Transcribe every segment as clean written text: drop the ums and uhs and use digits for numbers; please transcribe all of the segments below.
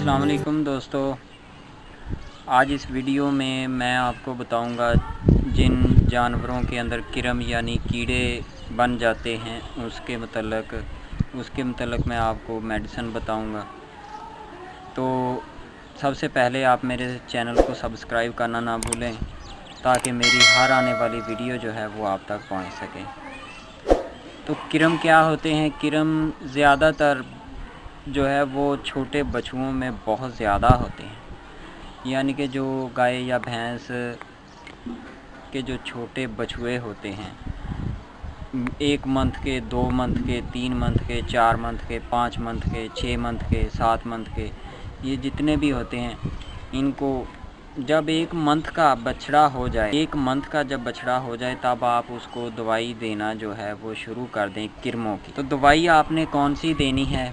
अस्सलाम वालेकुम दोस्तों, आज इस वीडियो में मैं आपको बताऊंगा जिन जानवरों के अंदर किरम यानी कीड़े बन जाते हैं उसके मतलब मैं आपको मेडिसिन बताऊंगा। तो सबसे पहले आप मेरे चैनल को सब्सक्राइब करना ना भूलें ताकि मेरी हर आने वाली वीडियो जो है वो आप तक पहुंच सके। तो किरम क्या होते हैं? किरम ज़्यादातर जो है वो छोटे बछुओं में बहुत ज़्यादा होते हैं, यानी कि जो गाय या भैंस के जो छोटे बछुए होते हैं 1 मंथ के, 2 मंथ के, 3 मंथ के, 4 मंथ के, 5 मंथ के, 6 मंथ के, 7 मंथ के, ये जितने भी होते हैं, इनको जब 1 मंथ का बछड़ा हो जाए, 1 मंथ का जब बछड़ा हो जाए तब आप उसको दवाई देना जो है वो शुरू कर दें किरमों की। तो दवाई आपने कौन सी देनी है?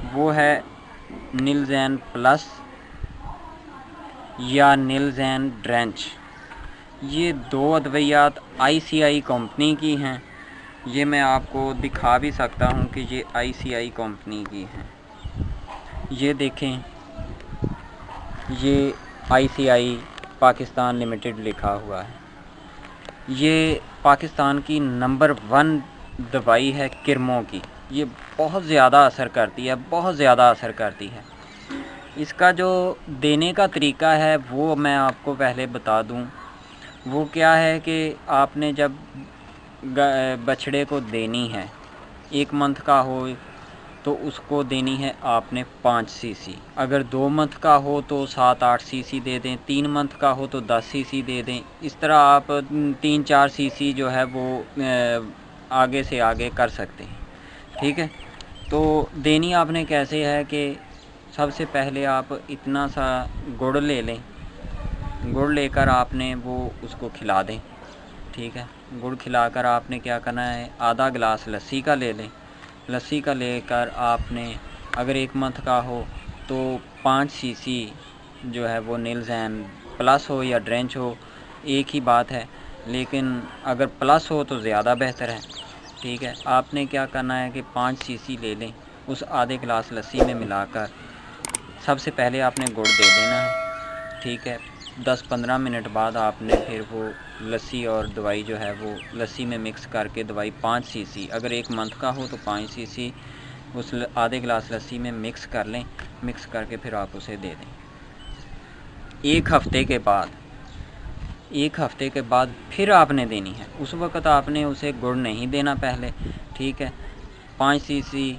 वो है निलजैन प्लस या निलजैन ड्रेंच। ये 2 अद्वियात ICI कंपनी की हैं। ये मैं आपको दिखा भी सकता हूँ कि ये ICI कंपनी की हैं। ये देखें, ये ICI पाकिस्तान लिमिटेड लिखा हुआ है। ये पाकिस्तान की नंबर 1 दवाई है किरमों की। ये बहुत ज़्यादा असर करती है, बहुत ज़्यादा असर करती है। इसका जो देने का तरीका है वो मैं आपको पहले बता दूं। वो क्या है कि आपने जब बछड़े को देनी है, 1 मंथ का हो तो उसको देनी है आपने 5 सीसी। अगर 2 मंथ का हो तो 7-8 सीसी दे दें, 3 मंथ का हो तो 10 सीसी दे दें। इस तरह आप 3-4 सीसी जो है वो आगे से आगे कर सकते हैं। ठीक है, तो देनी आपने कैसे है कि सबसे पहले आप इतना सा गुड़ ले लें। गुड़ लेकर आपने वो उसको खिला दें। ठीक है, गुड़ खिलाकर आपने क्या करना है, आधा गिलास लस्सी का ले लें। लस्सी का लेकर आपने अगर 1 मंथ का हो तो 5 सीसी जो है वो निलजैन प्लस हो या ड्रेंच हो, एक ही बात है, लेकिन अगर प्लस हो तो ज़्यादा बेहतर है। ठीक है, आपने क्या करना है कि 5 सीसी ले लें, उस आधे गिलास लस्सी में मिलाकर सबसे पहले आपने गुड़ दे देना है। ठीक है, 10-15 मिनट बाद आपने फिर वो लस्सी और दवाई जो है वो लस्सी में मिक्स करके दवाई 5 सीसी, अगर 1 मंथ का हो तो 5 सीसी उस आधे गिलास लस्सी में मिक्स कर लें। मिक्स करके फिर आप उसे दे दें। 1 हफ़्ते के बाद फिर आपने देनी है। उस वक़्त आपने उसे गुड़ नहीं देना पहले। ठीक है, 5 सीसी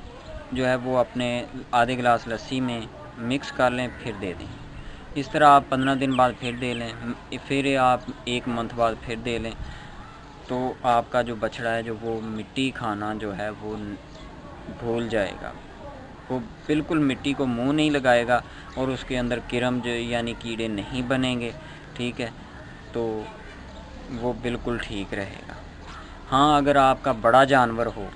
जो है वो अपने आधे गिलास लस्सी में मिक्स कर लें, फिर दे दें। इस तरह आप 15 दिन बाद फिर दे लें, फिर आप 1 मंथ बाद फिर दे लें। तो आपका जो बछड़ा है जो वो मिट्टी खाना जो है वो भूल जाएगा, वो बिल्कुल मिट्टी को मुंह नहीं लगाएगा और उसके अंदर किरम जो यानी कीड़े नहीं बनेंगे। ठीक है, तो वो बिल्कुल ठीक रहेगा। हाँ, अगर आपका बड़ा जानवर हो,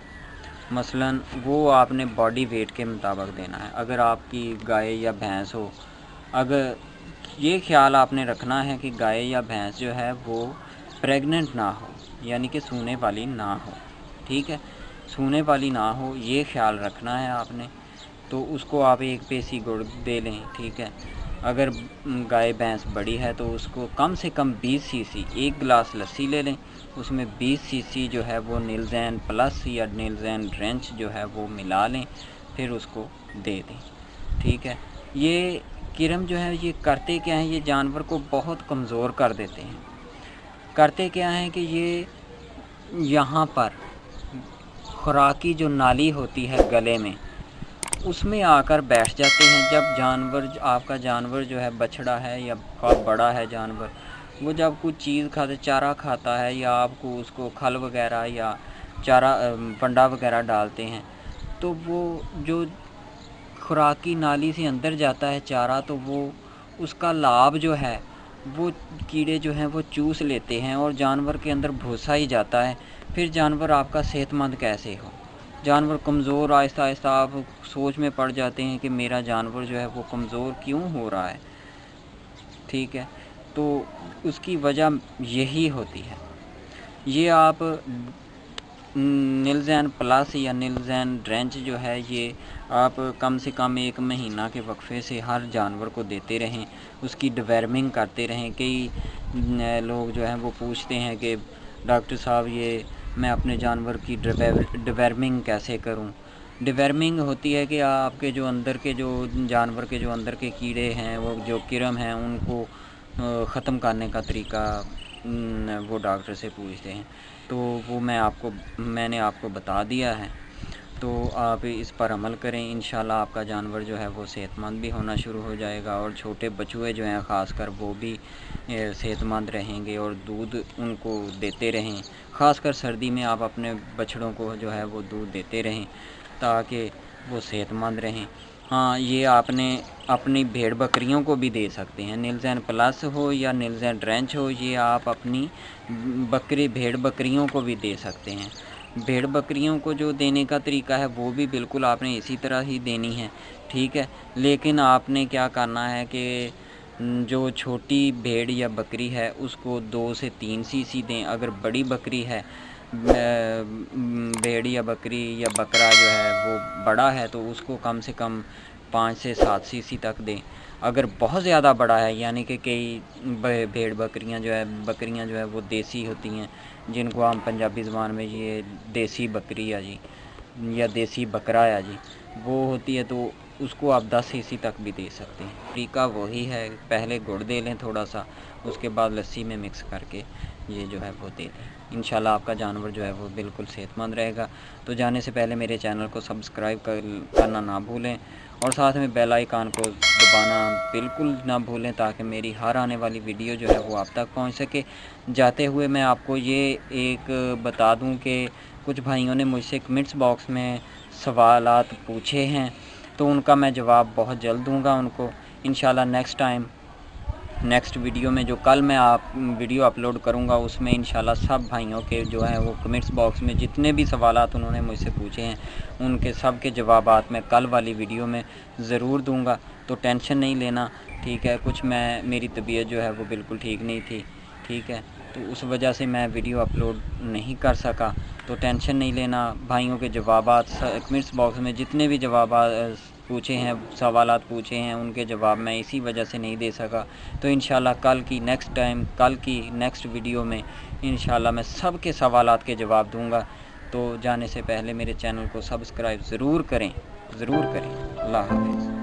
मसलन वो आपने बॉडी वेट के मुताबिक देना है। अगर आपकी गाय या भैंस हो, अगर ये ख्याल आपने रखना है कि गाय या भैंस जो है वो प्रेग्नेंट ना हो, यानी कि सूने वाली ना हो। ठीक है, सूने वाली ना हो ये ख्याल रखना है आपने। तो उसको आप 1 पेसी गुड़ दे लें। ठीक है, अगर गाय भैंस बड़ी है तो उसको कम से कम 20 सीसी, 1 गिलास लस्सी ले लें, उसमें 20 सीसी जो है वो निलजैन प्लस या निलजैन ड्रेंच जो है वो मिला लें, फिर उसको दे दें। ठीक है, ये किरम जो है ये करते क्या हैं, ये जानवर को बहुत कमज़ोर कर देते हैं। करते क्या हैं कि ये यहाँ पर खुराकी जो नाली होती है गले में, उसमें आकर बैठ जाते हैं। जब आपका जानवर जो है बछड़ा है या बड़ा है जानवर, वो जब कुछ चीज़ चारा खाता है या आपको उसको खल वगैरह या चारा पंडा वगैरह डालते हैं, तो वो जो खुराकी नाली से अंदर जाता है चारा, तो वो उसका लाभ जो है वो कीड़े जो हैं वो चूस लेते हैं और जानवर के अंदर भूसा ही जाता है। फिर जानवर आपका सेहतमंद कैसे हो? जानवर कमज़ोर, आहिस्ता आहिस्ता आप सोच में पड़ जाते हैं कि मेरा जानवर जो है वो कमज़ोर क्यों हो रहा है। ठीक है, तो उसकी वजह यही होती है। ये आप نیلزین پلس یا نیلزین ڈرینچ جو ہے یہ آپ کم سے کم 1 مہینہ کے وقفے سے ہر جانور کو دیتے رہیں، اس کی ڈیورمنگ کرتے رہیں۔ کئی لوگ جو ہیں وہ پوچھتے ہیں کہ ڈاکٹر صاحب یہ میں اپنے جانور کی ڈیورمنگ کیسے کروں؟ ڈیورمنگ ہوتی ہے کہ آپ کے جو اندر کے جو جانور کے جو اندر کے کیڑے ہیں، وہ جو کرم ہیں، ان کو ختم کرنے کا طریقہ وہ ڈاکٹر سے پوچھتے ہیں، تو وہ میں نے آپ کو بتا دیا ہے، تو آپ اس پر عمل کریں۔ انشاءاللہ آپ کا جانور جو ہے وہ صحت مند بھی ہونا شروع ہو جائے گا، اور چھوٹے بچوے جو ہیں خاص کر وہ بھی صحت مند رہیں گے اور دودھ ان کو دیتے رہیں۔ خاص کر سردی میں آپ اپنے بچڑوں کو جو ہے وہ دودھ دیتے رہیں تاکہ وہ صحت مند رہیں۔ ہاں، یہ آپ نے اپنی بھیڑ بکریوں کو بھی دے سکتے ہیں، نیلزین پلس ہو یا نیلزین ڈرینچ ہو، یہ آپ اپنی بھیڑ بکریوں کو بھی دے سکتے ہیں۔ بھیڑ بکریوں کو جو دینے کا طریقہ ہے وہ بھی بالکل آپ نے اسی طرح ہی دینی ہے، ٹھیک ہے، لیکن آپ نے کیا کرنا ہے کہ جو چھوٹی بھیڑ یا بکری ہے اس کو 2 سے 3 cc دیں۔ اگر بڑی بکری ہے، بھیڑ یا بکری یا بکرا جو ہے وہ بڑا ہے تو اس کو کم سے کم 5 سے 7 cc تک دیں۔ اگر بہت زیادہ بڑا ہے، یعنی کہ کئی بھیڑ بکریاں جو ہے وہ دیسی ہوتی ہیں، جن کو ہم پنجابی زبان میں یہ دیسی بکری ہے جی، یا دیسی بکرا ہے جی، وہ ہوتی ہے، تو اس کو آپ 10 cc تک بھی دے سکتے ہیں۔ طریقہ وہی ہے، پہلے گڑ دے لیں تھوڑا سا، اس کے بعد لسی میں مکس کر کے یہ جو ہے وہ دے دیں۔ انشاءاللہ آپ کا جانور جو ہے وہ بالکل صحت مند رہے گا۔ تو جانے سے پہلے میرے چینل کو سبسکرائب کرنا نہ بھولیں، اور ساتھ میں بیل آئیکن کو دبانا بالکل نہ بھولیں تاکہ میری ہر آنے والی ویڈیو جو ہے وہ آپ تک پہنچ سکے۔ جاتے ہوئے میں آپ کو یہ ایک بتا دوں کہ کچھ بھائیوں نے مجھ سے کمنٹس باکس میں سوالات پوچھے ہیں، تو ان کا میں جواب بہت جلد دوں گا ان کو انشاءاللہ۔ نیکسٹ ویڈیو میں جو کل میں ویڈیو اپلوڈ کروں گا، اس میں انشاءاللہ سب بھائیوں کے جو ہیں وہ کمنٹس باکس میں جتنے بھی سوالات انہوں نے مجھ سے پوچھے ہیں، ان کے سب کے جوابات میں کل والی ویڈیو میں ضرور دوں گا، تو ٹینشن نہیں لینا، ٹھیک ہے۔ کچھ میری طبیعت جو ہے وہ بالکل ٹھیک نہیں تھی، ٹھیک ہے، تو اس وجہ سے میں ویڈیو اپلوڈ نہیں کر سکا، تو ٹینشن نہیں لینا۔ بھائیوں کے جوابات کمنٹس باکس میں جتنے بھی جوابات پوچھے ہیں، سوالات پوچھے ہیں، ان کے جواب میں اسی وجہ سے نہیں دے سکا، تو انشاءاللہ کل کی نیکسٹ ویڈیو میں انشاءاللہ میں سب کے سوالات کے جواب دوں گا۔ تو جانے سے پہلے میرے چینل کو سبسکرائب ضرور کریں۔ اللہ حافظ۔